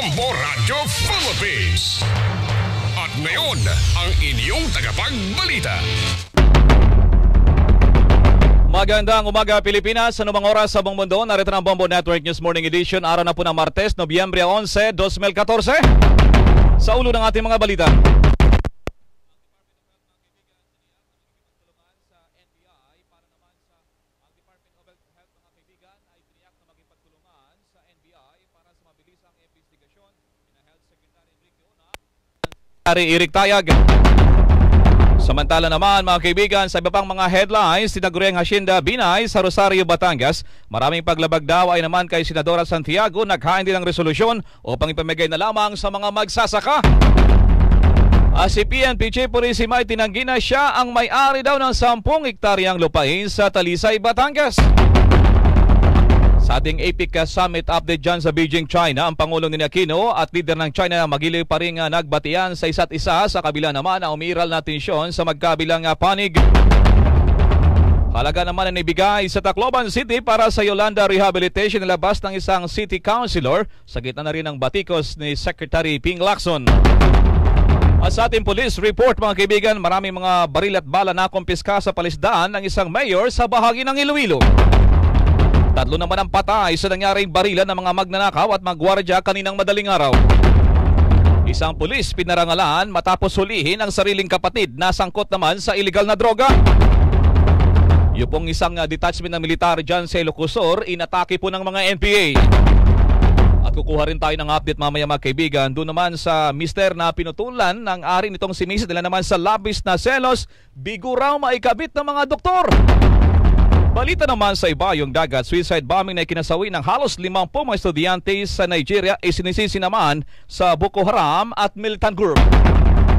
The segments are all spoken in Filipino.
Bombo Radio Philippines. At ngayon, ang inyong tagapagbalita. Magandang umaga Pilipinas, anumang oras sa buong mundo. Narito ang Bombo Network News Morning Edition. Araw na po ng Martes, Nobyembre 11, 2014. Sa ulo ng ating mga balita. Eric Tayag. Samantala naman mga kaibigan, sa iba pang mga headlines, tinaguriang Hacienda Binay sa Rosario, Batangas. Maraming paglabag daw ay naman kay Senadora Santiago. Naghain din ng resolusyon upang ipamigay na lamang sa mga magsasaka. Si PNP Chief Purisima ay tinanggi na siya ang may-ari daw ng 10 hektaryang lupain sa Talisay, Batangas. Sa ating APEC Summit update dyan sa Beijing, China, ang Pangulong ni Aquino at leader ng China magiliw pa rin nagbatian sa isa't isa, sa kabila naman ang umiral na tensyon sa magkabilang panig. Halaga naman na ibigay sa Tacloban City para sa Yolanda Rehabilitation, nilabas ng isang city councilor sa gitna na rin ng batikos ni Secretary Ping Lacson. At sa ating police report mga kaibigan, maraming mga baril at bala na kumpiska sa palisdaan ng isang mayor sa bahagi ng Iloilo. 3 naman ang patay sa nangyaring barilan ng mga magnanakaw at magwardya kaninang madaling araw. Isang pulis pinarangalan matapos hulihin ang sariling kapatid na sangkot naman sa illegal na droga. Yung pong isang detachment ng militar dyan sa Ilocosur, inatake po ng mga NPA. At kukuha rin tayo ng update mamaya mga kaibigan. Doon naman sa mister na pinutulan ng ari nitong si Mrs. Nila naman sa labis na selos, bigo raw maikabit ng mga doktor. Balita naman sa iba, yung dagat suicide bombing na ikinasawi ng halos 50 mga estudyante sa Nigeria ay sinisisi naman sa Boko Haram at militant group.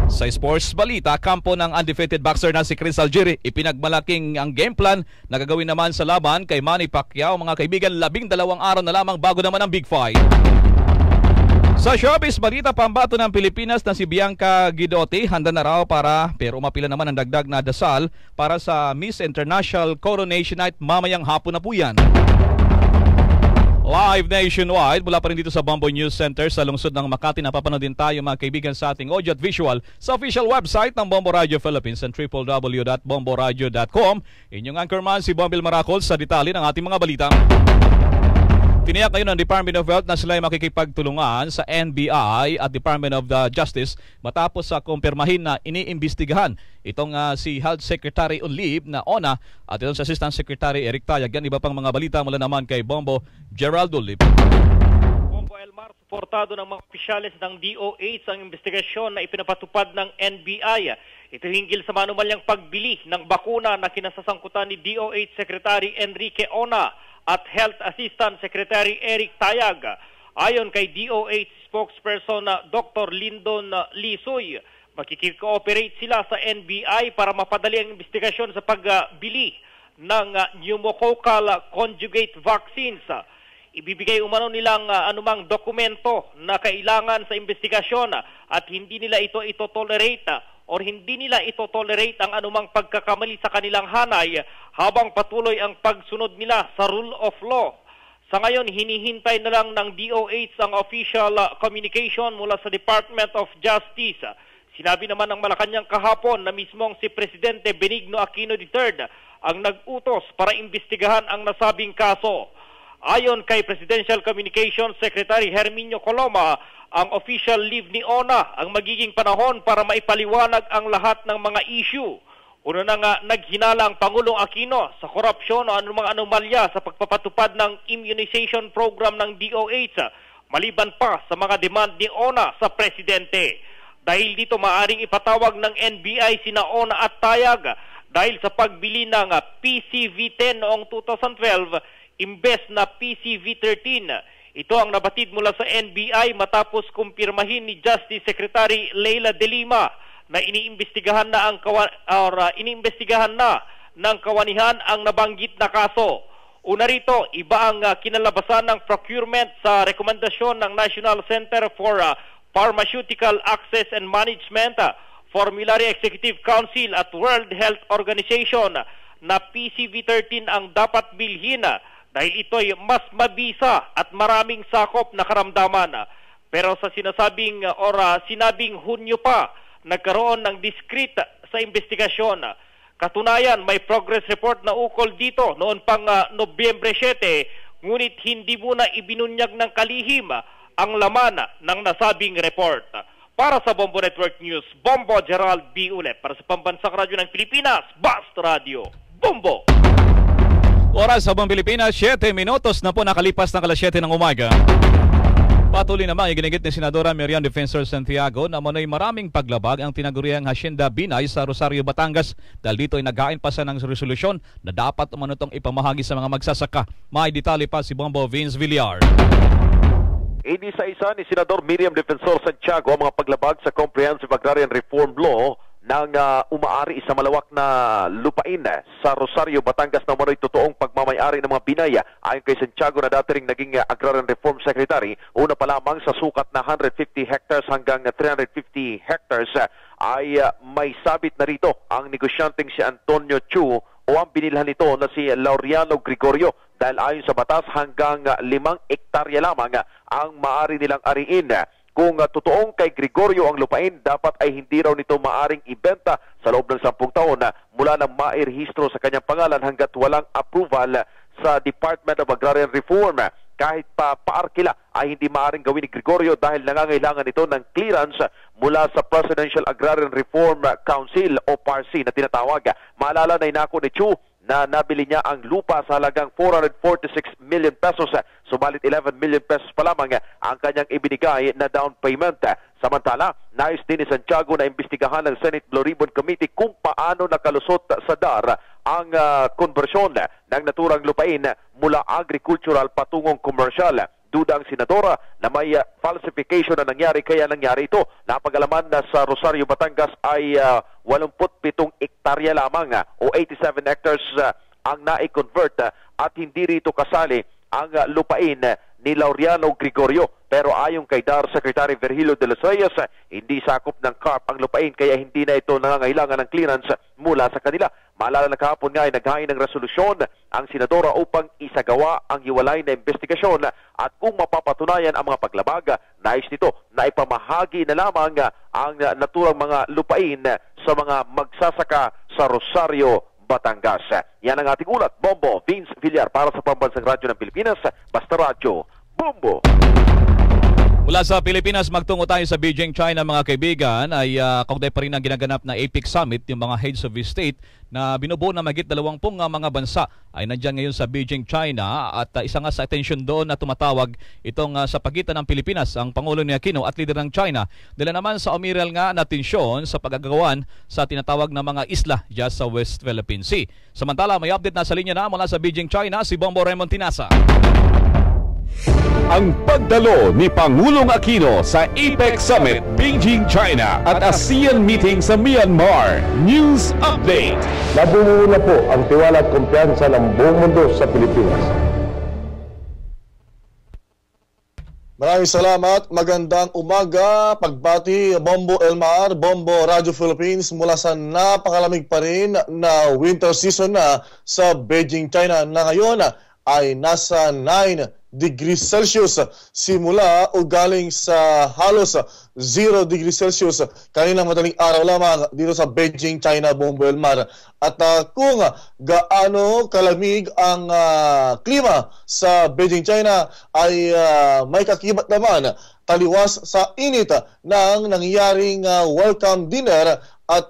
Sa sports balita, kampo ng undefeated boxer na si Chris Algieri, ipinagmalaking ang game plan na gagawin naman sa laban kay Manny Pacquiao. Mga kaibigan, 12 araw na lamang bago naman ang big fight. Sa showbiz balita, pambato ng Pilipinas na si Bianca Guidotti handa na raw pero umapila naman ang dagdag na dasal para sa Miss International Coronation Night mamayang hapon na po yan. Live nationwide, mula pa rin dito sa Bombo News Center sa lungsod ng Makati. Napapanood din tayo mga kaibigan sa ating audio at visual sa official website ng Bombo Radio Philippines and www.bomboradio.com. Inyong anchorman si Bombil Maracol sa detalye ng ating mga balita. Tiniyak ngayon ng Department of Health na sila ay makikipagtulungan sa NBI at Department of the Justice matapos sa kumpirmahin na iniimbestigahan itong si Health Secretary on leave na ONA at itong si Assistant Secretary Eric Tayag. Yan iba pang mga balita mula naman kay Bombo Geraldo Lip. Bombo Elmar, suportado ng mga opisyalis ng DOH ang investigasyon na ipinapatupad ng NBI. Ito hinggil sa manumalyang pagbili ng bakuna na kinasasangkutan ni DOH Secretary Enrique Ona at Health Assistant Secretary Eric Tayag. Ayon kay DOH spokesperson Dr. Lyndon Lisoy, makikikooperate sila sa NBI para mapadali ang investigasyon sa pagbili ng pneumococcal conjugate vaccines. Ibibigay umano nilang anumang dokumento na kailangan sa investigasyon at hindi nila ito itotolerate or hindi nila itotolerate ang anumang pagkakamali sa kanilang hanay habang patuloy ang pagsunod nila sa rule of law. Sa ngayon, hinihintay na lang ng DOH ang official communication mula sa Department of Justice. Sinabi naman ng Malacanang kahapon na mismong si Presidente Benigno Aquino III ang nag-utos para imbestigahan ang nasabing kaso. Ayon kay Presidential Communications Secretary Herminio Coloma, ang official leave ni ONA ang magiging panahon para maipaliwanag ang lahat ng mga issue. Una na nga naghinala ang Pangulong Aquino sa korupsyon o anumang anomalya sa pagpapatupad ng immunization program ng DOH, maliban pa sa mga demand ni ONA sa Presidente. Dahil dito maaring ipatawag ng NBI sina ONA at Tayag dahil sa pagbili ng PCV-10 noong 2012 imbes na PCV-13. Ito ang nabatid mula sa NBI matapos kumpirmahin ni Justice Secretary Leila De Lima na iniimbestigahan na ng kawanihan ang nabanggit na kaso. Una rito, iba ang kinalabasan ng procurement sa rekomendasyon ng National Center for Pharmaceutical Access and Management, Formulary Executive Council at World Health Organization na PCV-13 ang dapat bilhin dahil ito'y mas mabisa at maraming sakop na karamdaman. Pero sa sinabing Hunyo pa, nagkaroon ng discreet sa investigasyon. Katunayan, may progress report na ukol dito noon pang Nobyembre 7, ngunit hindi muna ibinunyag ng kalihim ang laman ng nasabing report. Para sa Bombo Network News, Bombo Gerald B. Ulet. Para sa Pambansang Radyo ng Pilipinas, Bast Radio, Bombo! Oras sa Buong Pilipinas, 7 minutos na po nakalipas ng alas 7 ng umaga. Patuloy naman iginigit ni Senadora Miriam Defensor Santiago na manoy maraming paglabag ang tinaguriang Hacienda Binay sa Rosario, Batangas dahil dito ay naghain pa sa ng resolusyon na dapat umanutong ipamahagi sa mga magsasaka. May detalye pa si Bombo Vince Villar. Inisa-isa ni Senador Miriam Defensor Santiago ang mga paglabag sa Comprehensive Agrarian Reform Law nang umaari sa malawak na lupain sa Rosario, Batangas na umano'y totoong pagmamayari ng mga binaya. Ayon kay Santiago na dati ring naging Agrarian Reform Secretary, una pa lamang sa sukat na 150 hectares hanggang 350 hectares ay may sabit na rito ang negosyanteng si Antonio Chu o ang binilhan nito na si Laureano Gregorio dahil ayon sa batas hanggang 5 hektarya lamang ang maaari nilang ariin. Kung totoong kay Gregorio ang lupain, dapat ay hindi raw nito maaring ibenta sa loob ng 10 taon mula nang mairehistro sa kanyang pangalan hanggat walang approval sa Department of Agrarian Reform. Kahit pa paarkila ay hindi maaring gawin ni Gregorio dahil nangangailangan ito ng clearance mula sa Presidential Agrarian Reform Council o PARC na tinatawag. Maalala na inako ni Chu na nabili niya ang lupa sa halagang 446 million pesos, subalit 11 million pesos pa lamang ang kanyang ibinigay na down payment. Samantala, nais din ni Santiago na imbestigahan ng Senate Blue Ribbon Committee kung paano nakalusot sa DAR ang konversyon ng naturang lupain mula agricultural patungong commercial. Duda ang senadora na may falsification na nangyari kaya nangyari ito. Napag-alaman na sa Rosario, Batangas ay 87 hektarya lamang o 87 hectares ang na-convert at hindi rito kasali ang lupain ni Laureano Gregorio. Pero ayon kay DAR Secretary Virgilio de los Reyes, hindi sakop ng CARP ang lupain kaya hindi na ito nangangailangan ng clearance mula sa kanila. Maalala na kahapon nga ay naghain ng resolusyon ang senadora upang isagawa ang hiwalay na investigasyon at kung mapapatunayan ang mga paglabag, nais nito na ipamahagi na lamang ang naturang mga lupain sa mga magsasaka sa Rosario, Batangas. Yan ang ating ulat. Bombo Vince Villar para sa Pambansang Radyo ng Pilipinas, Basta Radyo, Bombo! Mula sa Pilipinas, magtungo tayo sa Beijing, China mga kaibigan. Ay kaugnay pa rin ang ginaganap na APEC Summit, yung mga heads of state na binubuo na mahigit 20 mga bansa ay nandyan ngayon sa Beijing, China. At isa nga sa atensyon doon na tumatawag itong sa pagitan ng Pilipinas, ang Pangulo ni Aquino at leader ng China. Dala naman sa umiral nga na tensyon sa pagagawan sa tinatawag na mga isla dyan sa West Philippine Sea. Samantala, may update na sa linya na mula sa Beijing, China, si Bombo Raymond Tinasa. Ang pagdalo ni Pangulong Aquino sa APEC Summit, Beijing, China at ASEAN meeting sa Myanmar. News Update. Nabuo na po ang tiwala at kumpiyansa ng buong mundo sa Pilipinas. Maraming salamat. Magandang umaga. Pagbati Bombo Elmar, Bombo Radio Philippines mula sa napakalamig pa rin na winter season na sa Beijing, China na ngayon ay nasa 9 degrees Celsius simula o galing sa halos 0 degrees Celsius kaninang madaling araw lamang dito sa Beijing, China, Bombo Elmar. At kung gaano kalamig ang klima sa Beijing, China ay may kakibat naman taliwas sa init ng nangyaring welcome dinner at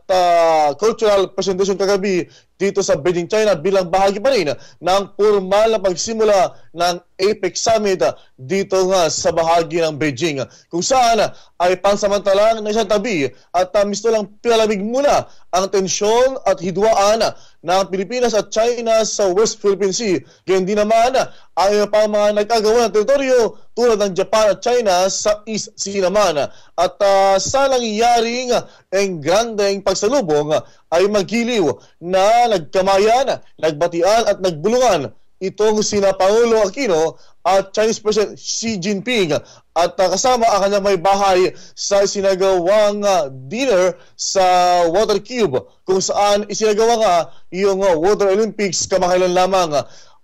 cultural presentation kagabi dito sa Beijing, China bilang bahagi pa rin ng formal na pagsimula ng APEC Summit dito nga sa bahagi ng Beijing, kung saan ay pansamantalang na isang tabi at misto lang pilalamig muna ang tensyon at hidwaan ng Pilipinas at China sa West Philippine Sea. Ganyan din naman ay pa mga nagkagawa ng teritoryo tulad ng Japan at China sa East Sea naman. At sa nangyaring engrandeng pagsalubong ay magiliw na nagkamayan, nagbatian at nagbulungan itong sina Pangulo Aquino at Chinese President Xi Jinping at kasama ang kanyang may bahay sa isinagawang dinner sa Water Cube kung saan isinagawa nga yung Water Olympics kamakailan lamang.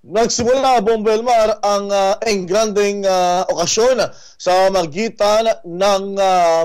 Nagsimula, Bombo Elmar, ang engrandeng okasyon sa magitan ng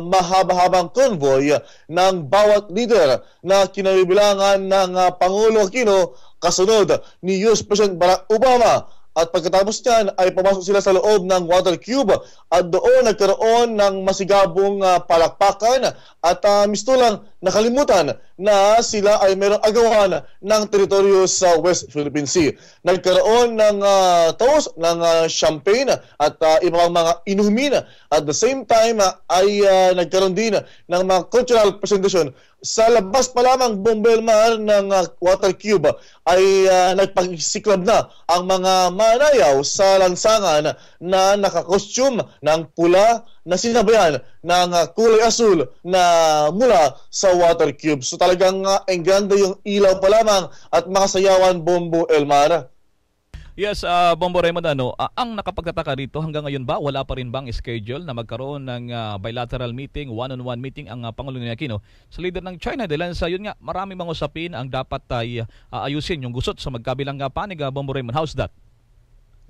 mahaba-habang convoy ng bawat leader na kinabibilangan ng Pangulo Aquino kasunod ni US President Barack Obama. At pagkatapos niyan ay pumasok sila sa loob ng Water Cube at doon nagkaroon ng masigabong palakpakan at misto lang nakalimutan na sila ay mayroong agawan ng teritoryo sa West Philippine Sea. Nagkaroon ng toast, ng champagne at ibang mga inumin. At the same time ay nagkaroon din ng mga cultural presentation. Sa labas pa lamang, Bombo Elmar, ng Water Cube ay nagpagsiklab na ang mga manayaw sa lansangan na nakakostume ng pula na sinabayan ng kulay asul na mula sa Water Cube. So talagang engrande yung ilaw pa lamang at makasayawan, Bombo Elmar. Yes, Bombo Raymond, ang nakapagtataka rito hanggang ngayon ba wala pa rin bang schedule na magkaroon ng bilateral meeting, one-on-one meeting ang Pangulong Aquino sa leader ng China? Dahil sa yun nga, marami mga usapin ang dapat ay ayusin yung gusot sa magkabilang panig. Bombo Raymond, how's that?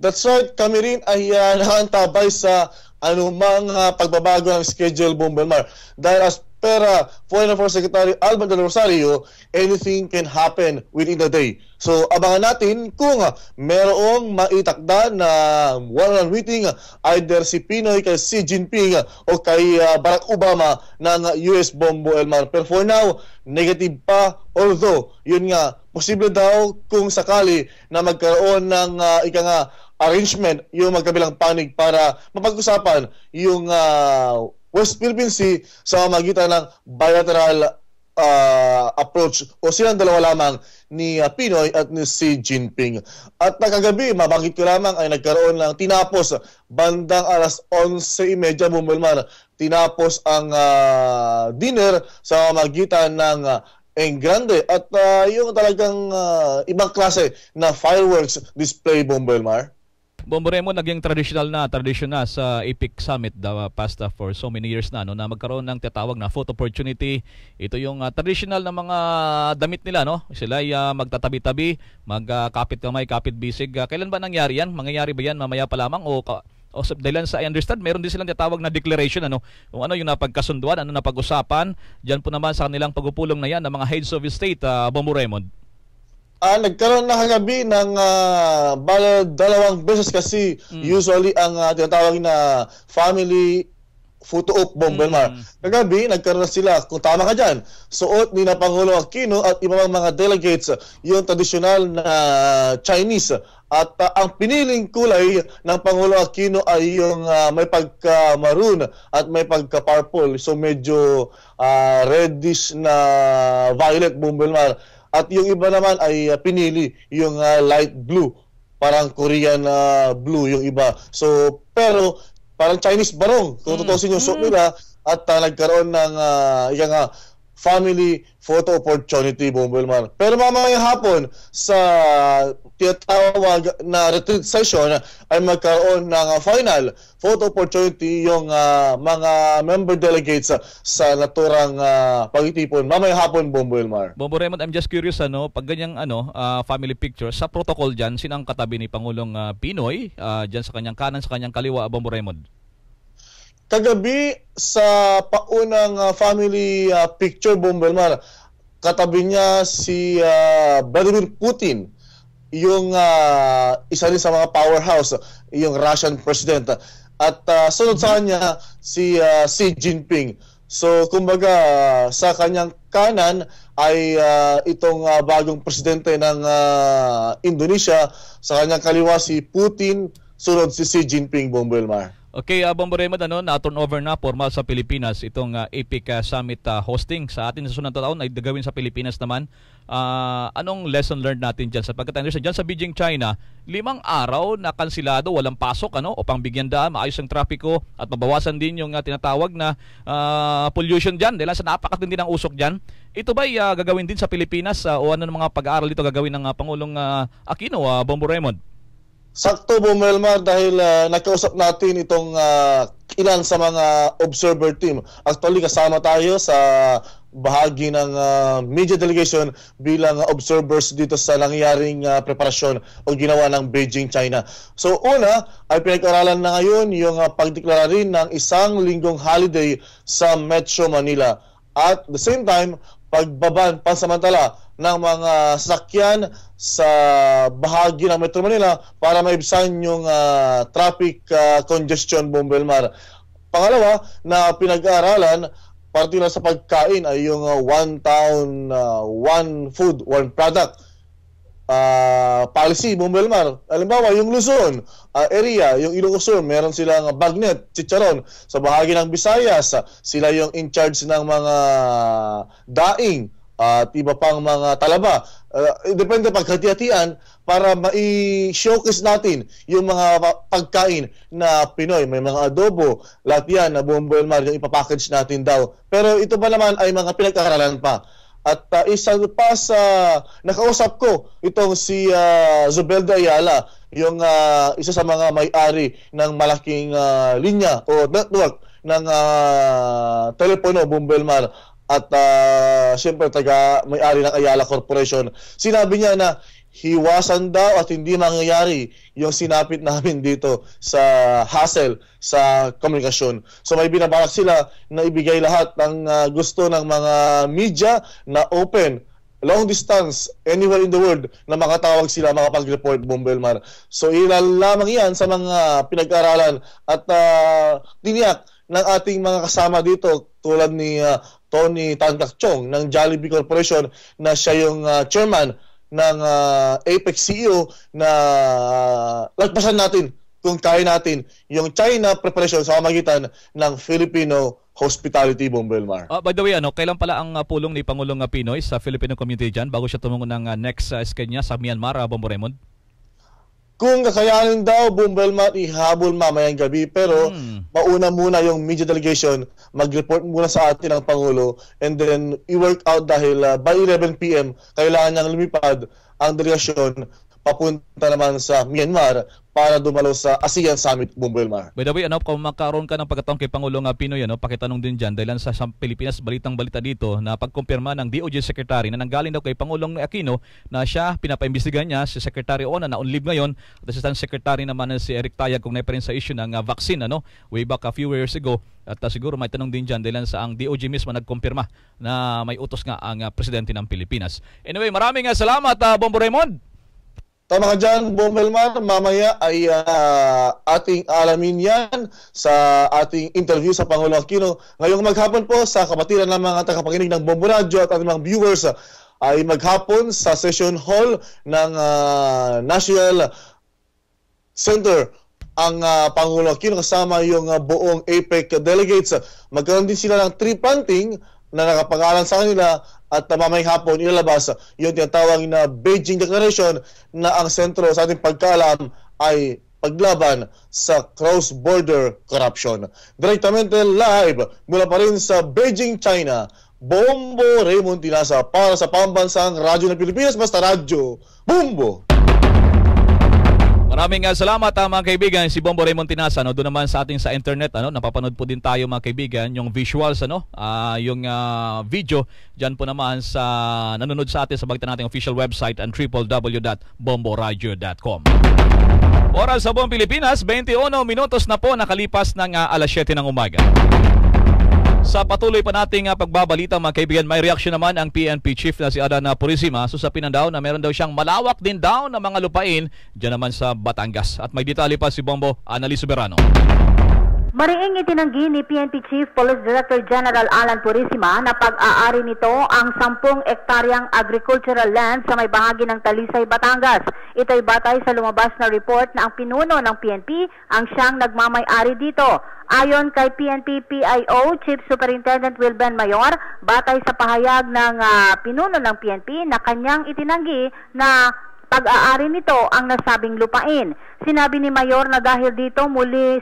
That's right, kami rin ay nakaantabay sa anumang pagbabago ng schedule, Bombo Elmar. Dahil as per Foreign Affairs Secretary Albert del Rosario, anything can happen within a day. So abangan natin kung merong maitakda na one-on-one meeting either si Pinoy kay Xi Jinping o kay Barack Obama ng US, Bombo Elmar. Pero for now, negative pa, although yun nga, posible daw kung sakali na magkaroon ng arrangement yung magkabilang panig para mapag-usapan yung West Philippine Sea sa magitan ng bilateral approach o silang dalawa lamang ni Pinoy at ni Xi Jinping. At kagabi, mabanggit ko lamang ay nagkaroon ng tinapos bandang alas 11:30, Bombo Elmar. Tinapos ang dinner sa magitan ng engrande at yung talagang ibang klase na fireworks display, Bombo Elmar. Bombo Raymond, naging traditional na sa APEC Summit the past for so many years na na magkaroon ng tinatawag na photo opportunity. Ito yung traditional na mga damit nila, Sila ay magtatabi-tabi, magkapit kamay, kapit bisig. Kailan ba nangyari yan? Mangyayari ba yan mamaya pa lamang o dahil sa I understand, meron din silang tinatawag na declaration kung ano yung napagkasunduan, ano napag-usapan. Diyan po naman sa kanilang pagpupulong na yan ng mga heads of state, Bombo Raymond. Nagkaroon na kagabi ng dalawang beses kasi usually ang tinatawag na family photo op, Bombo Elmar. Kagabi, nagkaroon na sila, kung tama ka dyan, suot ni na Pangulo Aquino at ibang mga delegates yung tradisyonal na Chinese. At ang piniling kulay ng Pangulo Aquino ay yung may pagka-maroon at may pagka-purple. So medyo reddish na violet, Bombo Elmar. At yung iba naman ay pinili yung light blue, parang Korean blue yung iba. So pero parang Chinese barong kung tutusin yung suot nila at nagkaroon ng family photo opportunity, Bombo Elmar. Pero mamayang hapon sa tinatawag na retreat session ay magkaroon ng final photo opportunity yung mga member delegates sa naturang pagtitipon mamayang hapon, Bombo Elmar. Bombo Raymond, I'm just curious, pag ganyang family picture, sa protocol dyan, sinang katabi ni Pangulong Pinoy dyan sa kanyang kanan, sa kanyang kaliwa, Bombo Raymond? Kagabi sa paunang family picture, Bombo Elmar, katabi niya si Vladimir Putin, yung isa rin sa mga powerhouse, yung Russian president. At sunod sa kanya si Xi Jinping. So kumbaga sa kanyang kanan ay itong bagong presidente ng Indonesia, sa kanyang kaliwa si Putin, sunod si Xi Jinping, Bombo Elmar. Okay, Bombo Raymond, na-turn over na formal sa Pilipinas itong APEC Summit hosting sa atin sa sunod na taon ay gagawin sa Pilipinas naman. Anong lesson learned natin dyan? Sapagkat dyan sa Beijing, China, 5 araw na kansilado, walang pasok, o pangbigyan daan, maayos ang trapiko at mabawasan din yung tinatawag na pollution dyan dahil sa napakatindi ng usok dyan. Ito ba gagawin din sa Pilipinas o ano ng mga pag-aaral dito gagawin ng Pangulong Aquino, Bombo Raymond? Sakto, Bombo Elmar, dahil nakausap natin itong ilan sa mga observer team. Actually, kasama tayo sa bahagi ng media delegation bilang observers dito sa nangyaring preparasyon o ginawa ng Beijing, China. So una ay pinag-aralan na ngayon yung pagdeklara rin ng isang linggong holiday sa Metro Manila. At the same time, pagbaban pansamantala ng mga sasakyan sa bahagi ng Metro Manila para maibsan yung traffic congestion, Bombo Elmar. Pangalawa na pinag-aaralan partikular sa pagkain ay yung one town, one food, one product policy, Bombo Elmar. Halimbawa, yung Luzon area, yung Ilocos Sur, meron silang bagnet, chicharon. Sa bahagi ng Visayas, sila yung in charge ng mga daing at iba pang mga talaba. Depende pagkati-hatian para ma-showcase natin yung mga pagkain na Pinoy. May mga adobo, lahat yan na Bombo Elmar yung ipapackage natin daw. Pero ito ba naman ay mga pinag-aaralan pa. At isa pa sa nakausap ko itong si Zubelda Ayala, yung isa sa mga may-ari ng malaking linya o network ng telepono, Bombo Elmar. At siyempre taga may-ari ng Ayala Corporation. Sinabi niya na hiwasan daw at hindi mangyayari yung sinapit namin dito sa hassle sa komunikasyon. So may binabalak sila na ibigay lahat ng gusto ng mga media na open, long distance, anywhere in the world na makatawag sila, makapag-report, Bombo Elmar. So ilan lamang yan sa mga pinag-aralan at tiniyak ng ating mga kasama dito tulad ni Tony Tan Kak Chong ng Jollibee Corporation na siya yung chairman ng Apex CEO na lagpasan natin kung kaya natin yung China preparation sa pamagitan ng Filipino hospitality, Bombo Elmar. By the way, kailan pala ang pulong ni Pangulong Pinoy sa Filipino community dyan bago siya tumungo ng next scan niya sa Myanmar, Bombo Raymond? Kung kakayanin daw, Bombo Elmar, ihabol mamayang gabi. Pero mauna muna yung media delegation, mag-report muna sa atin ang Pangulo, and then i-work out dahil by 11 p.m. kailangan niyang lumipad ang delegasyon papunta naman sa Myanmar para dumalo sa ASEAN Summit, Bombo Elmar. By the way, kung magkaroon ka ng pagkataon kay Pangulong Pinoy, pakitanong din dyan, dahil sa Pilipinas, balitang-balita dito na pagkumpirma ng DOJ Secretary na nanggaling daw kay Pangulong Aquino na siya, pinapaimbestigahan niya si Secretary Ona na on leave ngayon, at Assistant Secretary naman si Eric Tayag kung naipa rin sa issue ng vaccine, way back a few years ago. At siguro may tanong din dyan dahil sa ang DOJ mismo nagkumpirma na may utos nga ang Presidente ng Pilipinas. Anyway, maraming salamat, Bombo Raymond. Tama ka dyan, Bombo Elmar. Mamaya ay ating alamin yan sa ating interview sa Pangulong Aquino. Ngayong maghapon po sa kapatiran ng mga tagapakinig ng Bombo Radio at ating mga viewers ay maghapon sa session hall ng National Center ang Pangulong Aquino kasama yung buong APEC delegates. Magkaroon din sila ng tree planting na nakapag-aral sa kanila at mamayang hapon ilalabas yung tinatawag na Beijing Declaration na ang sentro sa ating pagkaalam ay paglaban sa cross-border corruption. Direktamente live mula pa rin sa Beijing, China, Bombo Raymond Tinasa para sa Pambansang Radyo ng Pilipinas, basta Radyo Bombo! Maraming salamat mga kaibigan, si Bombo Raymond Tinasa. Doon naman sa ating sa internet, napapanood po din tayo mga kaibigan, yung visuals, yung video, dyan po naman sa nanonood sa atin sa bagitan nating official website and www.bomboradio.com. Oras sa buong Pilipinas, 21 minutos na po nakalipas ng alas 7 ng umaga. Sa patuloy pa nating pagbabalita mga kaibigan, may reaksyon naman ang PNP Chief na si Adan Purisima. Susapin daw na meron daw siyang malawak din daw na mga lupain dyan naman sa Batangas. At may detalye pa si Bombo Annalise Soberano. Mariing itinanggi ni PNP Chief Police Director General Alan Purisima na pag-aari nito ang 10 ektaryang agricultural land sa may bahagi ng Talisay, Batangas. Ito'y batay sa lumabas na report na ang pinuno ng PNP ang siyang nagmamay-ari dito. Ayon kay PNP PIO Chief Superintendent Wilben Mayor, batay sa pahayag ng pinuno ng PNP na kanyang itinanggi na pag-aari nito ang nasabing lupain. Sinabi ni Mayor na dahil dito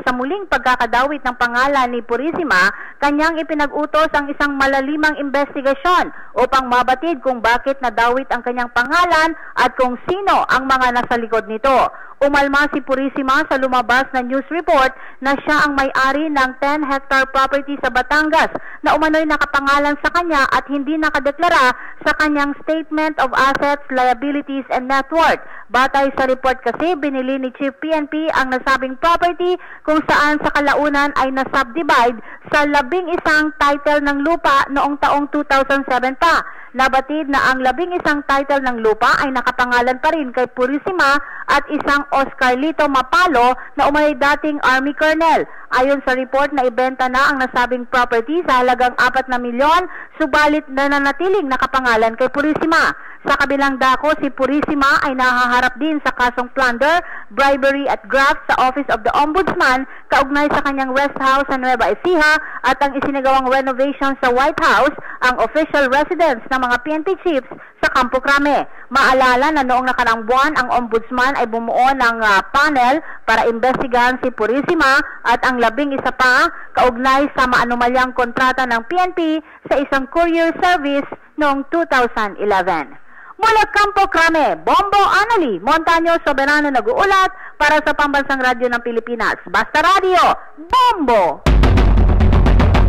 sa muling pagkakadawit ng pangalan ni Purisima, kanyang ipinag-utos ang isang malalimang investigasyon upang mabatid kung bakit nadawit ang kanyang pangalan at kung sino ang mga nasa likod nito. Umalma si Purisima sa lumabas na news report na siya ang may-ari ng 10-hectare property sa Batangas na umano'y nakapangalan sa kanya at hindi nakadeklara sa kanyang Statement of Assets, Liabilities and Net Worth. Batay sa report kasi, binili ni Chief PNP ang nasabing property kung saan sa kalaunan ay nasubdivide sa 11 title ng lupa noong taong 2007 pa. Nabatid na ang 11 title ng lupa ay nakapangalan pa rin kay Purisima at isang Oscar Lito Mapalo na umano'y dating Army Colonel. Ayon sa report na ibenta na ang nasabing property sa halagang 4 na milyon, subalit nananatiling nakapangalan kay Purisima. Sa kabilang dako, si Purisima ay nahaharap din sa kasong plunder, bribery at graft sa Office of the Ombudsman kaugnay sa kanyang rest house sa Nueva Ecija at ang isinagawang renovation sa White House, ang official residence ng mga PNP chiefs sa Campo Crame. Maalala na noong nakaraang buwan, ang Ombudsman ay bumuo ng panel para imbestigahan si Purisima at ang 11 pa kaugnay sa maanumalyang kontrata ng PNP sa isang courier service noong 2011. Mula Campo Crame, Bombo Anali, Montaño Soberano nag-uulat para sa Pambansang Radyo ng Pilipinas. Basta Radio, Bombo!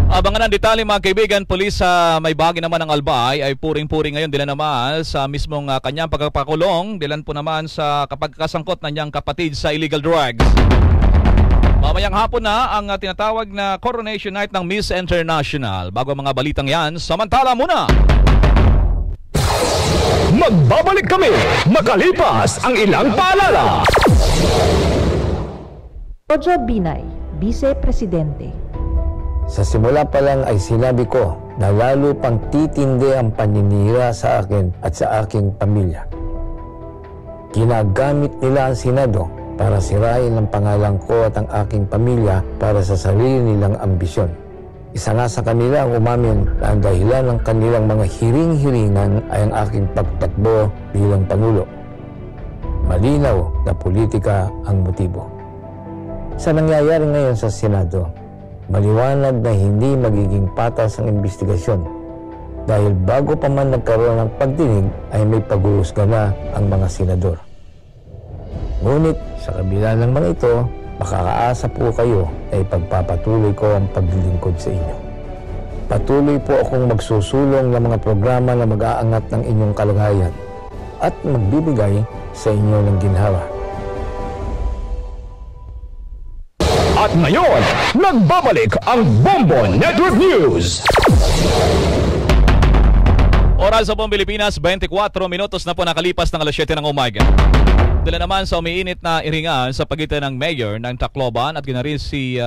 Abangan ang detalye mga kaibigan, pulis sa may bahagi naman ng Albay ay puring-puring ngayon dilan naman sa mismong kanyang pagpapakulong, dilan po naman sa kapagkasangkot na niyang kapatid sa illegal drugs. Mamayang hapon na ang tinatawag na Coronation Night ng Miss International. Bago ang mga balitang yan, samantala muna! Magbabalik kami makalipas ang ilang paalala. Jojo Binay, Vice Presidente. Sa simula pa lang ay sinabi ko na lalo pang titindi ang paninira sa akin at sa aking pamilya. Ginagamit nila ang Senado para sirain ang pangalan ko at ang aking pamilya para sa sarili nilang ambisyon. Isa nga sa kanila ang umamin na ang dahilan ng kanilang mga hiring-hiringan ay ang aking pagtakbo bilang Pangulo. Malinaw na politika ang motibo. Sa nangyayari ngayon sa Senado, maliwanag na hindi magiging patas ang investigasyon dahil bago pa man nagkaroon ng pagdinig ay may pag-uusga na ang mga senador. Ngunit sa kabila ng mga ito, makakaasa po kayo na ipagpapatuloy ko ang paglilingkod sa inyo. Patuloy po akong magsusulong ng mga programa na mag-aangat ng inyong kalagayan at magbibigay sa inyo ng ginhawa. At ngayon, nagbabalik ang Bombo Network News. Oras sa buong Pilipinas, 24 minutos na po nakalipas ng alas 7 ng umaga. Dala naman sa umiinit na iringan sa pagitan ng Mayor ng Tacloban at ginarin si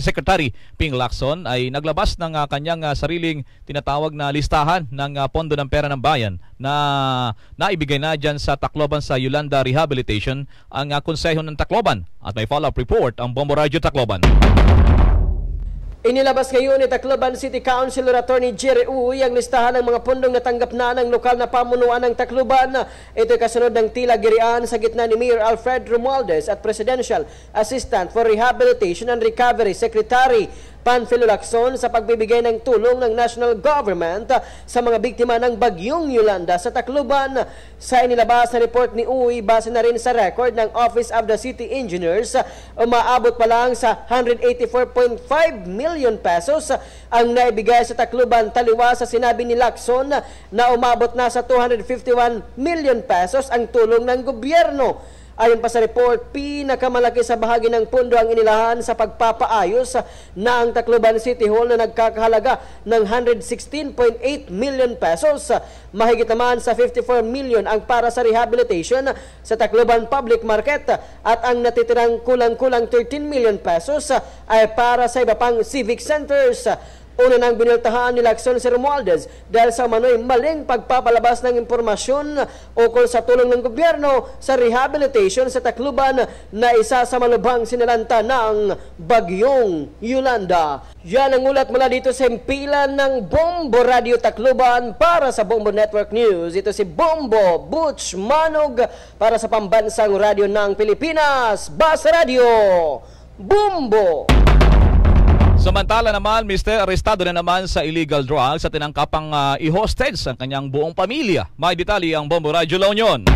Secretary Ping Lacson ay naglabas ng kanyang sariling tinatawag na listahan ng pondo ng pera ng bayan na naibigay na dyan sa Tacloban sa Yolanda Rehabilitation ang konseho ng Tacloban. At may follow-up report ang Bombo Radio Tacloban. Inilabas ngayon ni Tacloban City Councilor Attorney Jerry Uy ang listahan ng mga pondong natanggap na ng lokal na pamunuan ng Tacloban. Ito'y kasunod ng tila girian sa gitna ni Mayor Alfred Romualdez at Presidential Assistant for Rehabilitation and Recovery Secretary Panfilo Lacson sa pagbibigay ng tulong ng national government sa mga biktima ng bagyong Yolanda sa Tacloban. Sa inilabas na report ni Uy, base na rin sa record ng Office of the City Engineers, umaabot pa lang sa 184.5 million pesos ang naibigay sa Tacloban, taliwa sa sinabi ni Lacson na umabot na sa 251 million pesos ang tulong ng gobyerno. Ayon pa sa report, pinakamalaki sa bahagi ng pondo ang inilahan sa pagpapaayos ng Tacloban City Hall na nagkakahalaga ng 116.8 million pesos. Mahigit naman sa 54 million ang para sa rehabilitation sa Tacloban Public Market at ang natitirang kulang-kulang 13 million pesos ay para sa iba pang civic centers. Una nang binultahan ni Lacson si Romualdez dahil sa manoy maling pagpapalabas ng impormasyon ukol sa tulong ng gobyerno sa rehabilitation sa Tacloban na isa sa malubhang sinalanta ng Bagyong Yolanda. Yan ang ulat mula dito sa himpilan ng Bombo Radio Tacloban para sa Bombo Network News. Ito si Bombo Butch Manog para sa Pambansang Radio ng Pilipinas, Basta Radio Bombo. Samantala naman, Mr. Arestado na naman sa illegal drugs at tinangkapang i-hostage ang kanyang buong pamilya. May detalye ang Bombo Radio La Union.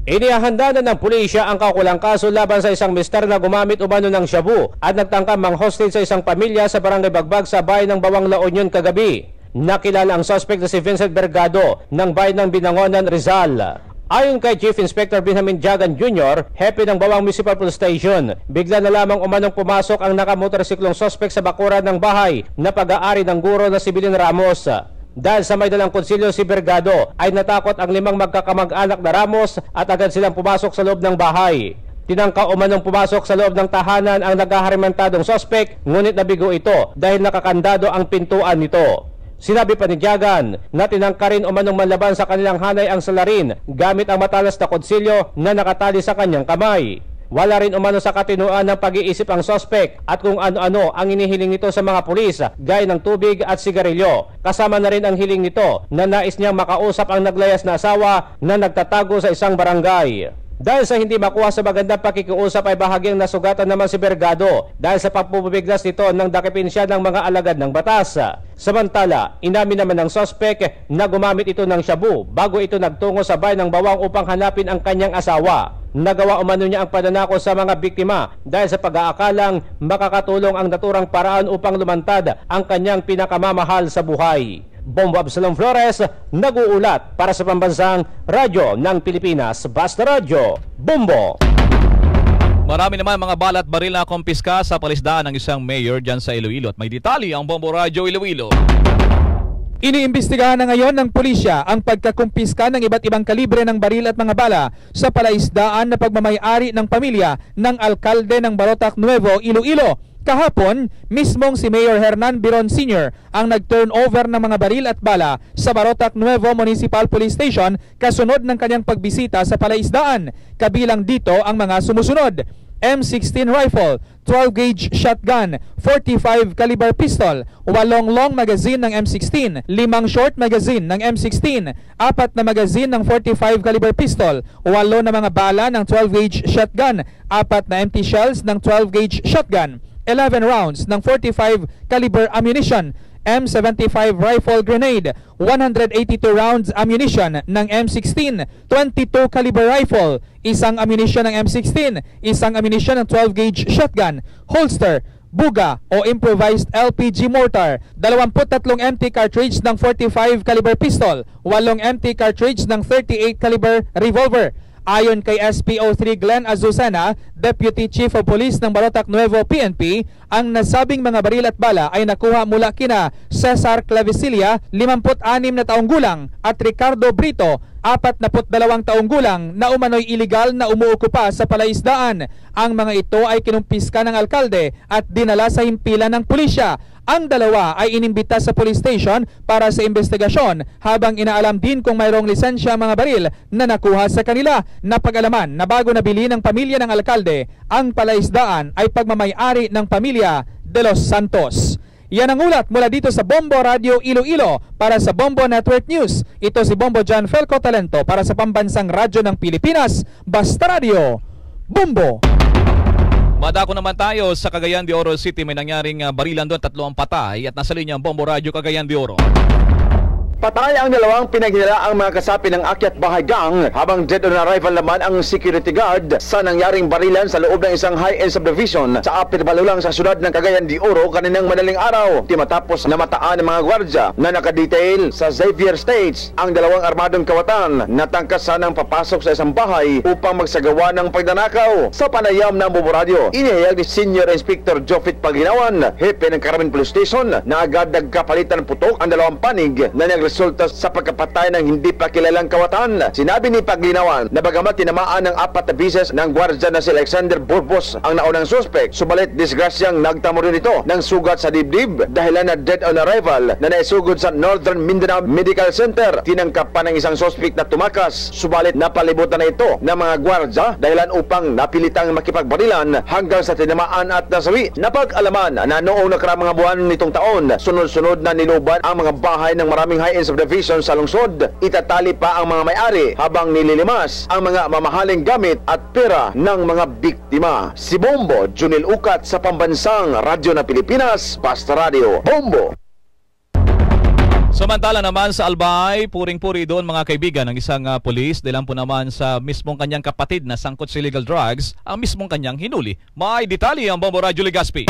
Inihahanda na ng pulisya ang kaukulang kaso laban sa isang mister na gumamit umano ng shabu at nagtangkang mang-hostage sa isang pamilya sa barangay Bagbag sa bayan ng Bawang La Union kagabi. Nakilala ang suspect na si Vincent Bergado ng bayan ng Binangonan, Rizal. Ayon kay Chief Inspector Benjamin Jagan Jr., hepe ng Bawang Municipal Police Station, bigla na lamang umanong pumasok ang nakamotorsiklong suspect sa bakuran ng bahay na pag-aari ng guro na si Bilin Ramos. Dahil sa may dalang konsilyo si Bergado, ay natakot ang 5 magkakamag-anak na Ramos at agad silang pumasok sa loob ng bahay. Tinangka umanong pumasok sa loob ng tahanan ang nagkaharimentadong suspect, ngunit nabigo ito dahil nakakandado ang pintuan nito. Sinabi pa ni Jagan na tinangka rin umanong manlaban sa kanilang hanay ang salarin gamit ang matalas na kutsilyo na nakatali sa kanyang kamay. Wala rin umano sa katinuan ng pag-iisip ang suspect at kung ano-ano ang inihiling nito sa mga pulis gaya ng tubig at sigarilyo. Kasama na rin ang hiling nito na nais niyang makausap ang naglayas na asawa na nagtatago sa isang barangay. Dahil sa hindi makuha sa magandang pakikiusap ay bahagyang nasugatan naman si Bergado dahil sa pagpupubiglas nito ng dakipin siya ng mga alagad ng batas. Samantala, inamin naman ng suspect na gumamit ito ng shabu bago ito nagtungo sa bayan ng Bawang upang hanapin ang kanyang asawa. Nagawa umano niya ang pananako sa mga biktima dahil sa pag-aakalang makakatulong ang naturang paraan upang lumantad ang kanyang pinakamamahal sa buhay. Bombo Absalom Flores, nag-uulat para sa Pambansang Radyo ng Pilipinas, Basta Radio Bombo. Marami naman mga bala at baril na kumpiska sa palisdaan ng isang mayor dyan sa Iloilo at may detalye ang Bombo Radio Iloilo. Iniimbestigahan na ngayon ng pulisya ang pagkakumpiska ng iba't ibang kalibre ng baril at mga bala sa palaisdaan na pagmamayari ng pamilya ng alkalde ng Barotac Nuevo, Iloilo. Kahapon, mismong si Mayor Hernan Biron Sr. ang nag-turnover ng mga baril at bala sa Barotac Nuevo Municipal Police Station kasunod ng kanyang pagbisita sa palaisdaan. Kabilang dito ang mga sumusunod: M16 rifle, 12-gauge shotgun, 45 caliber pistol, 8 long magazine ng M16, 5 short magazine ng M16, 4 na magazine ng 45 caliber pistol, 8 na mga bala ng 12-gauge shotgun, 4 na empty shells ng 12-gauge shotgun, 11 rounds ng 45 caliber ammunition, M75 rifle grenade, 182 rounds ammunition ng M16, 22 caliber rifle, isang ammunition ng M16, isang ammunition ng 12-gauge shotgun, holster, buga o improvised LPG mortar, 23 empty cartridge ng 45 caliber pistol, 8 empty cartridge ng 38 caliber revolver. Ayon kay SPO3 Glenn Azucena, Deputy Chief of Police ng Barotac Nuevo PNP, ang nasabing mga baril at bala ay nakuha mula kina Cesar Clavicilia, 56 na taong gulang, at Ricardo Brito, 42 taong gulang, na umano'y iligal na umuukupa sa palaisdaan. Ang mga ito ay kinumpiska ng alkalde at dinala sa himpilan ng pulisya. Ang dalawa ay inimbita sa police station para sa investigasyon habang inaalam din kung mayroong lisensya ang mga baril na nakuha sa kanila. Napag-alaman na bago nabili ng pamilya ng alkalde, ang palaisdaan ay pagmamayari ng pamilya De Los Santos. Yan ang ulat mula dito sa Bombo Radio Iloilo para sa Bombo Network News. Ito si Bombo John Felco Talento para sa Pambansang Radyo ng Pilipinas, Basta Radio Bombo. Madako naman tayo sa Cagayan de Oro City. May nangyaring barilan doon, 3 ang patay at nasa linya ang Bombo Radio Cagayan de Oro. Patay ang 2 pinaghinalaang mga kasapi ng Akyat Bahay Gang habang dead on arrival naman ang security guard sa nangyaring barilan sa loob ng isang high-end subdivision sa Apir Balulang sa syudad ng Cagayan de Oro kaninang madaling araw. Matapos namataan ng mga gwardya na nakadetail sa Xavier States ang 2 armadong kawatan na tangkasan ng papasok sa isang bahay upang magsagawa ng pagnanakaw. Sa panayam ng Bombo Radio, inihayag ni Senior Inspector Jofit Paginawan, hepe ng Carmen Police Station, na agad nagkapalitan ng putok ang 2 panig na resulta sa pagkapatay ng hindi pa kilalang kawatan. Sinabi ni Paglinawan na bagamat tinamaan ng 4 na bises ng gwardiya na si Alexander Burbos ang naunang suspect, subalit disgrasyang nagtamo rin ito ng sugat sa dibdib dahilan na dead on arrival na naisugod sa Northern Mindanao Medical Center. Tinangkap pa ng isang suspect na tumakas, subalit napalibutan na ito ng mga gwardiya dahilan upang napilitang makipagbarilan hanggang sa tinamaan at nasawi. Napag-alaman na noong nakaraang mga buwan nitong taon, sunod-sunod na niluban ang mga bahay ng maraming high-end subdivision sa lungsod. Itatali pa ang mga may-ari habang nililimas ang mga mamahaling gamit at pera ng mga biktima. Si Bombo Junil Ukat sa Pambansang Radyo ng Pilipinas, Basta Radio, Bombo. Samantala naman sa Albay, puring-puri doon mga kaibigan ng isang pulis dahil po naman sa mismong kanyang kapatid na sangkot sa illegal drugs ang mismong kanyang hinuli. May detalye ang Bombo Radyo Legazpi.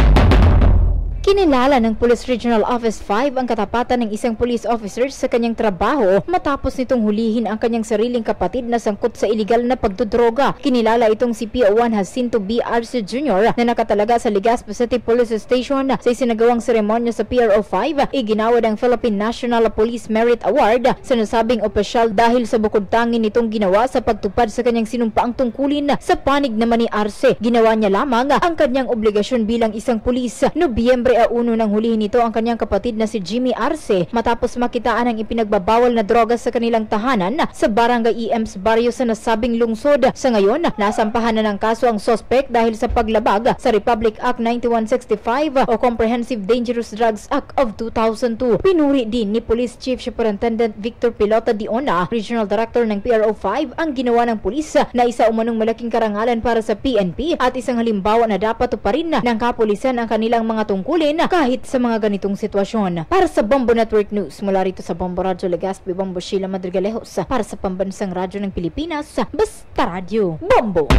Kinilala ng Police Regional Office 5 ang katapatan ng isang police officer sa kanyang trabaho matapos nitong hulihin ang kanyang sariling kapatid na sangkot sa iligal na pagdodroga. Kinilala itong si PO1 Jacinto B. Arce Jr. na nakatalaga sa Legazpi City Police Station sa isinagawang seremonya sa PRO 5. Iginawad ang Philippine National Police Merit Award sa nasabing opisyal dahil sa bukod tangin nitong ginawa sa pagtupad sa kanyang sinumpaang tungkulin. Sa panig naman ni Arce, ginawa niya lamang ang kanyang obligasyon bilang isang pulis. Nobyembre 1 nang hulihin nito ang kanyang kapatid na si Jimmy Arce matapos makitaan ang ipinagbabawal na droga sa kanilang tahanan sa Barangay EMS Barrio sa nasabing lungsod. Sa ngayon, nasampahan na ng kaso ang suspect dahil sa paglabag sa Republic Act 9165 o Comprehensive Dangerous Drugs Act of 2002. Pinuri din ni Police Chief Superintendent Victor Pilota Diona, Regional Director ng PRO 5, ang ginawa ng pulis na isa umanong malaking karangalan para sa PNP at isang halimbawa na dapat tuparin ng kapulisan ang kanilang mga tungkulin kahit sa mga ganitong sitwasyon. Para sa Bombo Network News, mula rito sa Bombo Radyo Legazpi, Bombo Sheila Madrigalejos. Para sa Pambansang Radyo ng Pilipinas, Basta Radio, Bombo.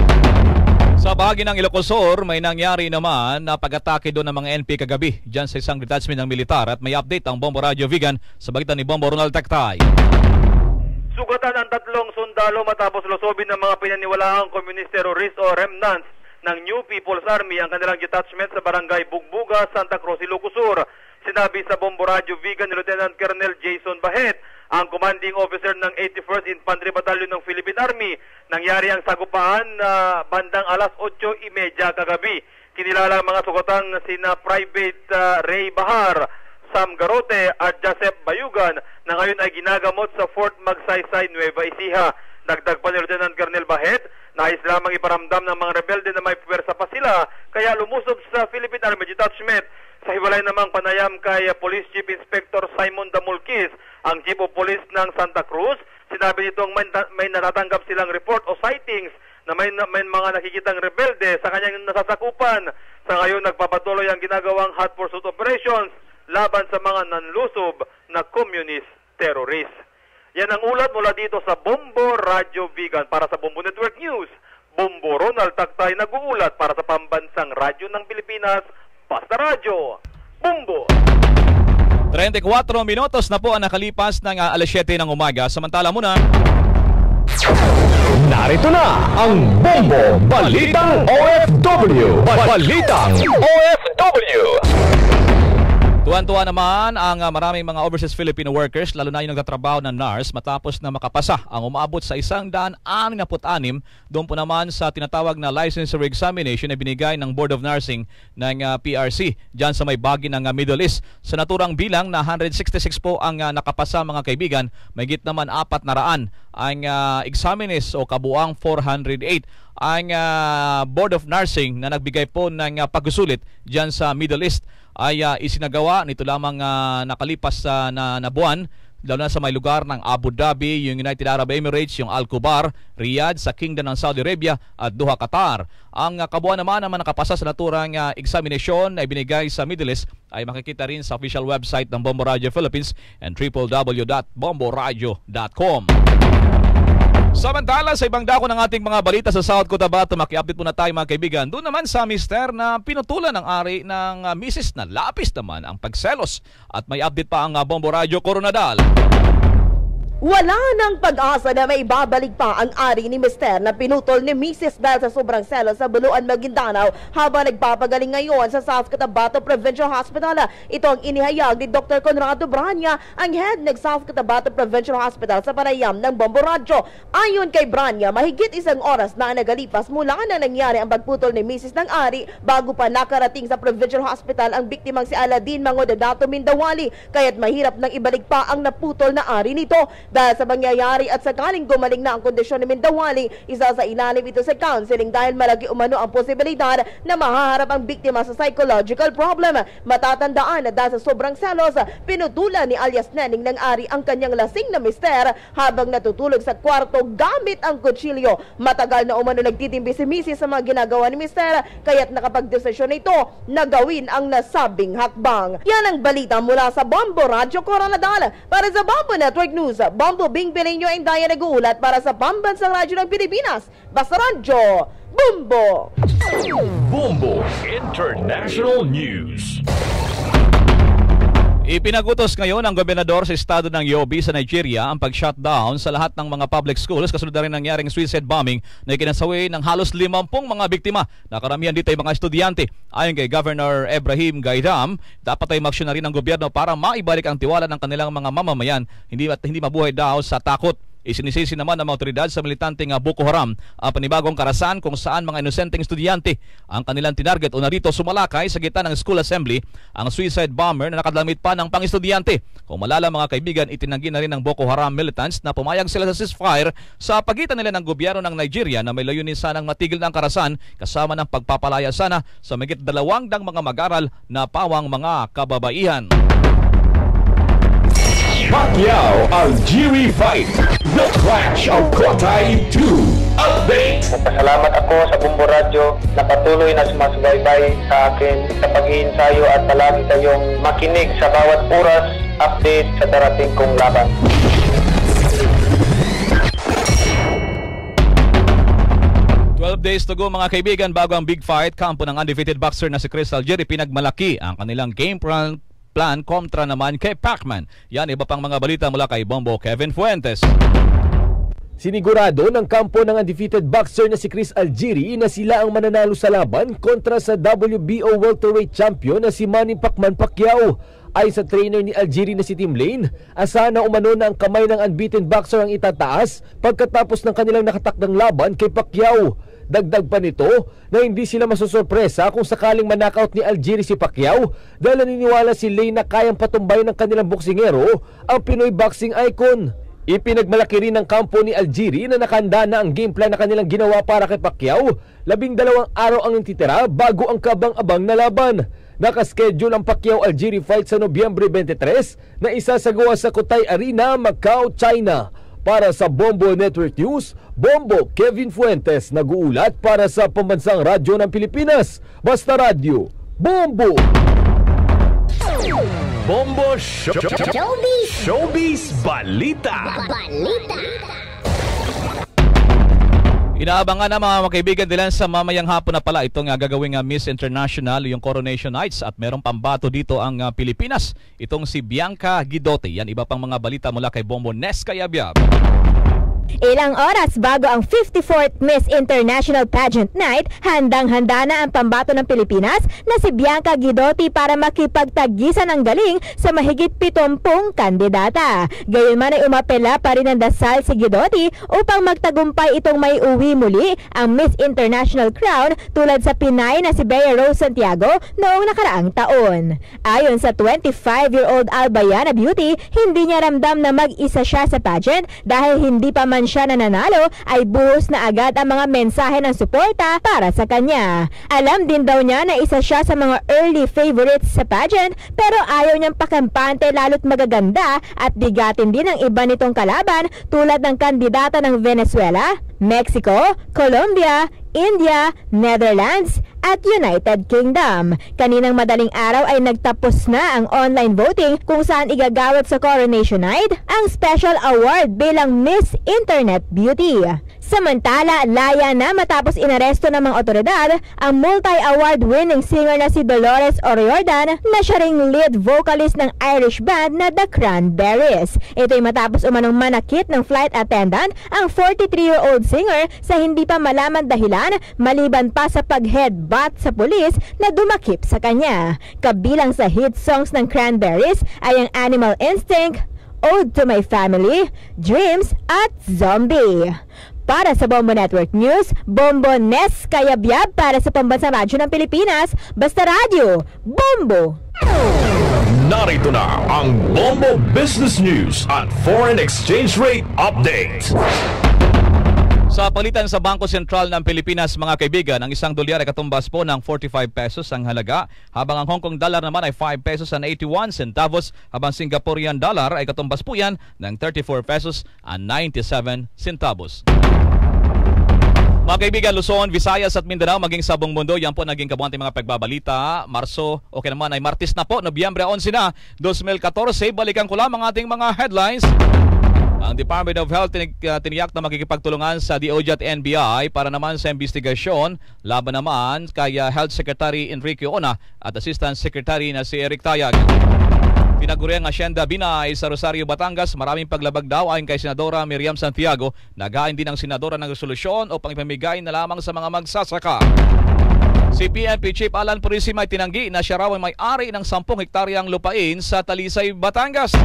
Sa bahagi ng Ilocosur, may nangyari naman na pag-atake doon ng mga NP kagabi dyan sa isang detachment ng militar at may update ang Bombo Radio Vegan sa bagitan ni Bombo Ronald Tactay. Sugatan ang 3 sundalo matapos lusobin ng mga pinaniwalaang communist terrorist o remnants ng New People's Army ang kanilang detachment sa Barangay Bugbuga, Santa Cruz, Ilocosur. Sinabi sa Bombo Radio Vegan ni Lieutenant Colonel Jason Bahet, ang commanding officer ng 81st Infantry Battalion ng Philippine Army. Nangyari ang sagupaan bandang alas 8:30 kagabi. Kinilala ang mga sugatan sina Private Ray Bahar, Sam Garote at Joseph Bayugan na ngayon ay ginagamot sa Fort Magsaysay, Nueva Ecija. Dagdag pa ni Lieutenant Colonel Bahet, nais lamang iparamdam ng mga rebelde na may puwersa pa sila, kaya lumusob sa Philippine Army Detachment. Sa hiwalay namang panayam kay Police Chief Inspector Simon Damulkis, ang Chief of Police ng Santa Cruz, sinabi nitong may natatanggap silang report o sightings na may mga nakikitang rebelde sa kanyang nasasakupan. Sa ngayon, nagpapatuloy ang ginagawang hot pursuit operations laban sa mga nanlusob na communist terrorist. Yan ang ulat mula dito sa Bombo Radio Vegan. Para sa Bombo Network News, Bombo Ronald Tactay nag-uulat para sa Pambansang Radyo ng Pilipinas, Basta Radio, Bombo. 34 minutos na po ang nakalipas ng alas 7 ng umaga. Samantala muna, narito na ang Bombo Balitang OFW. Balitang OFW. Tuwan-tuwa naman ang maraming mga overseas Filipino workers, lalo na yung nagtatrabaho ng NARS, matapos na makapasa ang umaabot sa 166 doon po naman sa tinatawag na licensure examination na binigay ng Board of Nursing ng PRC dyan sa may bahagi ng Middle East. Sa naturang bilang na 166 po ang nakapasa mga kaibigan, may git naman 400 ang examinees o kabuang 408 ang Board of Nursing na nagbigay po ng pagsusulit dyan sa Middle East ay isinagawa nito lamang nakalipas na buwan, lalo na sa may lugar ng Abu Dhabi, yung United Arab Emirates, yung Al-Kubar, Riyadh, sa Kingdom ng Saudi Arabia at Doha, Qatar. Ang kabuuan naman nakapasa sa naturang examination na ibinigay sa Middle East ay makikita rin sa official website ng Bombo Radio Philippines and www.bomboradio.com. Samantala, sa ibang dako ng ating mga balita sa South Cotabato, maki-update muna tayo mga kaibigan. Doon naman sa mister na pinutulan ng ari ng misis na lapis naman ang pagselos. At may update pa ang Bombo Radio Coronadal. Wala nang pag-asa na may babalik pa ang ari ni Mister na pinutol ni Mrs. dahil sa sobrang selos sa Buluan, Maguindanao habang nagpapagaling ngayon sa South Cotabato Provincial Hospital. Ito ang inihayag ni Dr. Conrado Branya, ang head ng South Cotabato Provincial Hospital sa panayam ng Bombo Radio. Ayon kay Branya, mahigit 1 oras na nagalipas mula na nangyari ang pagputol ni Mrs. ng ari bago pa nakarating sa Provincial Hospital ang biktimang si Aladin Mangodedato Mindawali, kaya't mahirap nang ibalik pa ang naputol na ari nito. Dahil sa mangyayari at sakaling gumaling na ang kondisyon ni Mindawali, isa sa ilalim ito sa counseling dahil malaki umano ang posibilidad na mahaharap ang biktima sa psychological problem. Matatandaan na dahil sa sobrang selos, pinutulan ni alias Nening ng ari ang kanyang lasing na mister habang natutulog sa kwarto gamit ang kutsilyo. Matagal na umano nagtitimbi si Mrs. sa mga ginagawa ni mister, kaya't nakapagdesisyon ito na gawin ang nasabing hakbang. Yan ang balita mula sa Bombo Radio Coronadal. Para sa Bombo Network News, Bombo Bing Pilinyo ang daya nag-uulat para sa Pambansang Radyo ng Pilipinas. Basta Radyo, Bombo! Bombo International News. Ipinagutos ngayon ng gobernador sa estado ng Yobe sa Nigeria ang pag-shutdown sa lahat ng mga public schools kasunod na rin nangyaring suicide bombing na ikinasawi ng halos 50 mga biktima na karamihan dito ay mga estudyante. Ayon kay Governor Ibrahim Gaidam, dapat ay maksyon na rin ng gobyerno para maibalik ang tiwala ng kanilang mga mamamayan, hindi mabuhay daw sa takot. Isinisisi naman ng mga otoridad sa militanteng Boko Haram ang panibagong karahasan kung saan mga inosenteng estudyante ang kanilang tinarget o narito sumalakay sa gitna ng school assembly ang suicide bomber na nakadamit pa ng pang-estudyante. Kung malala mga kaibigan, itinanggi na rin ng Boko Haram militants na pumayag sila sa ceasefire sa pagitan nila ng gobyerno ng Nigeria na may layunin sanang matigil ng karahasan kasama ng pagpapalaya sana sa mahigit 200 mga mag-aral na pawang mga kababaihan. Pacquiao Algieri fight, the clash of Kotay 2 update. Pasalamat ako sa Bombo Radio na patuloy na sumasbaybay sa akin sa pag-iinsayo at palagi kayong makinig sa bawat oras update sa darating kong laban. Days to go mga kaibigan bago ang big fight. Kampo ng undefeated boxer na si Chris Algieri, pinagmalaki ang kanilang game plan kontra naman kay Pacman. Yan, iba pang mga balita mula kay Bombo Kevin Fuentes. Sinigurado ng kampo ng undefeated boxer na si Chris Algieri na sila ang mananalo sa laban kontra sa WBO welterweight champion na si Manny Pacman Pacquiao. Ay sa trainer ni Algieri na si Tim Lane, asahan na umano na ang kamay ng unbeaten boxer ang itataas pagkatapos ng kanilang nakatakdang laban kay Pacquiao. Dagdag pa nito na hindi sila masusurpresa kung sakaling manakaut ni Algieri si Pacquiao dahil naniniwala si Lane na kayang patumbay ng kanilang boksingero ang Pinoy boxing icon. Ipinagmalaki rin ng kampo ni Algieri na nakahanda na ang game plan na kanilang ginawa para kay Pacquiao. 12 araw ang intitira bago ang kabang-abang na laban. Nakaschedule ang Pacquiao-Algieri fight sa Nobyembre 23 na isasagawa sa Kotay Arena, Macau, China. Para sa Bombo Network News, Bombo Kevin Fuentes nag-uulat para sa Pambansang Radyo ng Pilipinas. Basta Radio, Bombo! Bombo Showbiz Balita. Inaabangan na mga kaibigan dilan sa mamayang hapon na pala itong gagawing Miss International, yung Coronation Nights, at merong pambato dito ang Pilipinas. Itong si Bianca Guidotti. Yan, iba pang mga balita mula kay Bombo Nes Kayabyab. Ilang oras bago ang 54th Miss International Pageant Night, handang-handa na ang pambato ng Pilipinas na si Bianca Guidotti para makipagtagisan ng galing sa mahigit 70 kandidata. Gayunman ay umapela pa rin ang dasal si Guidotti upang magtagumpay itong may uwi muli ang Miss International crown tulad sa Pinay na si Bea Rose Santiago noong nakaraang taon. Ayon sa 25-year-old Albayana Beauty, hindi niya ramdam na mag-isa siya sa pageant dahil hindi pa man siya nananalo ay buhos na agad ang mga mensahe ng suporta para sa kanya. Alam din daw niya na isa siya sa mga early favorites sa pageant pero ayaw niyang pakampante lalo't magaganda at bigatin din ang iba nitong kalaban tulad ng kandidata ng Venezuela, Mexico, Colombia, India, Netherlands at United Kingdom. Kaninang madaling araw ay nagtapos na ang online voting kung saan igagawad sa Coronation Night ang special award bilang Miss Internet Beauty. Samantala, laya na matapos inaresto ng mga otoridad ang multi-award winning singer na si Dolores O'Riordan na siya ring lead vocalist ng Irish band na The Cranberries. Ito'y matapos umanong manakit ng flight attendant ang 43-year-old singer sa hindi pa malaman dahilan maliban pa sa pag-headbutt sa pulis na dumakip sa kanya. Kabilang sa hit songs ng Cranberries ay ang Animal Instinct, Ode to My Family, Dreams at Zombie. Para sa Bombo Network News, Bombo Nes Kayabyab para sa Pambansang Radyo ng Pilipinas, Basta Radyo, Bombo! Narito na ang Bombo Business News at Foreign Exchange Rate Update. Sa palitan sa Bangko Sentral ng Pilipinas, mga kaibigan, ang isang dolyar ay katumbas po ng 45 pesos ang halaga, habang ang Hong Kong dollar naman ay 5 pesos and 81 centavos, habang Singaporean dollar ay katumbas po yan ng 34 pesos and 97 centavos. Mga kaibigan, Luzon, Visayas at Mindanao, maging sa buong mundo, yan po naging kabuhanting mga pagbabalita. Marso, okay naman ay Martes na po, Nobyembre 11 na, 2014. Balikan ko lang ang ating mga headlines. Ang Department of Health tiniyak na makikipagtulungan sa DOJ at NBI para naman sa investigasyon laban naman kay Health Secretary Enrique Ona at Assistant Secretary na si Eric Tayag. Pinaguri ang Hacienda Binay sa Rosario, Batangas. Maraming paglabag daw ayon kay Senadora Miriam Santiago. Nagain din ang Senadora ng resolusyon o pangipamigay na lamang sa mga magsasaka. Si PNP Chief Alan Purisima ay tinanggi na siya raw ay may-ari ng 10 hektaryang lupain sa Talisay, Batangas.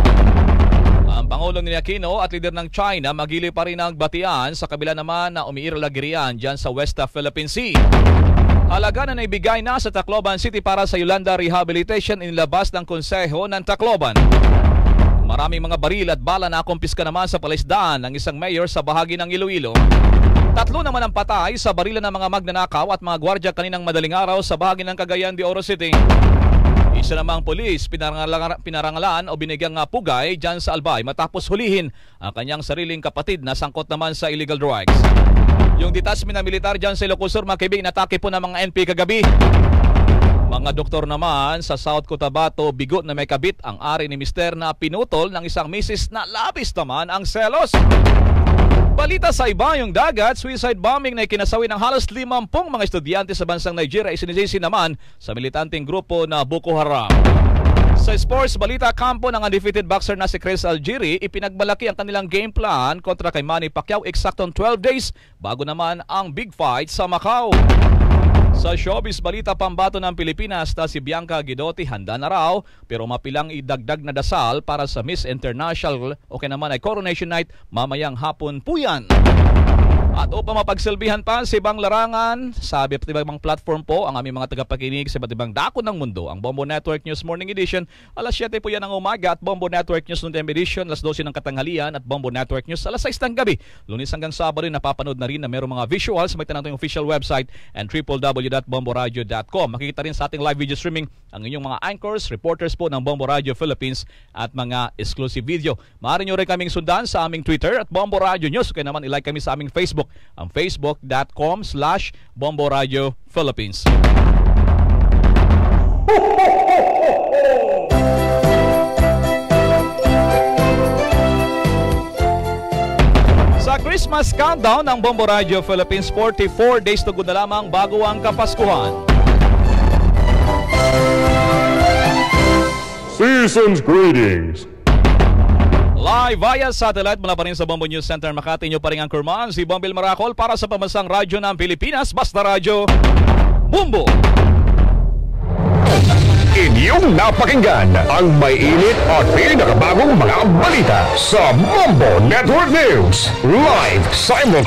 Ang Pangulong ni Aquino at leader ng China magili pa rin ang batian sa kabila naman na umiiralagirian dyan sa West Philippine Sea. Halaga na naibigay na sa Tacloban City para sa Yolanda Rehabilitation inilabas ng Konseho ng Tacloban. Maraming mga baril at bala na kumpiska naman sa palaisdaan ng isang mayor sa bahagi ng Iloilo. 3 naman ang patay sa barilan ng mga magnanakaw at mga gwardya kaninang madaling araw sa bahagi ng Cagayan de Oro City. Isa namang pulis pinarangalan o binigyang pugay dyan sa Albay matapos hulihin ang kanyang sariling kapatid na sangkot naman sa illegal drugs. Yung detachment na militar dyan sa Ilocos Sur, mga kaibigan, inatake po ng mga NP kagabi. Mga doktor naman sa South Cotabato, bigot na may kabit ang ari ni Mister na pinutol ng isang misis na labis naman ang selos. Balita sa iba, yung dagat, suicide bombing na ikinasawi ng halos 50 mga estudyante sa bansang Nigeria ay sinisisi naman sa militanteng grupo na Boko Haram. Sa sports balita, kampo ng undefeated boxer na si Chris Algieri, ipinagmalaki ang kanilang game plan kontra kay Manny Pacquiao eksaktong 12 days bago naman ang big fight sa Macau. Sa showbiz balita, pambato ng Pilipinas na si Bianca Guidotti handa na raw pero mapilang idagdag na dasal para sa Miss International o kaya naman ay Coronation Night mamayang hapon po yan. At upang mapagsilbihan pa sa ibang larangan, sa iba't ibang platform po ang aming mga tagapakinig sa iba't ibang dako ng mundo. Ang Bombo Network News Morning Edition, alas 7 po yan ng umaga, at Bombo Network News Noon Edition, alas 12 ng katanghalian, at Bombo Network News, alas 6 ng gabi. Lunes hanggang Sabado, napapanood na rin na mayroong mga visuals. May tanong yung official website and www.bomboradio.com. Makikita rin sa ating live video streaming ang inyong mga anchors, reporters po ng Bombo Radio Philippines at mga exclusive video. Maaari nyo rin kaming sundan sa aming Twitter at Bombo Radio News. Kaya naman ilike kami sa aming Facebook, ang facebook.com/Bombo Radio Philippines. Sa Christmas countdown ng Bombo Radio Philippines, 44 days to go na lamang bago ang Kapaskuhan. Season's greetings. Live via satellite mula pa rin sa Bombo News Center Makati, nyo pa rin ang kurman, si Bombil Maracol para sa Pambansang Radyo ng Pilipinas, Basta Radyo, Bombo! Inyong napakinggan ang may init at pinakabagong mga balita sa Bombo Network News. Live simulcast.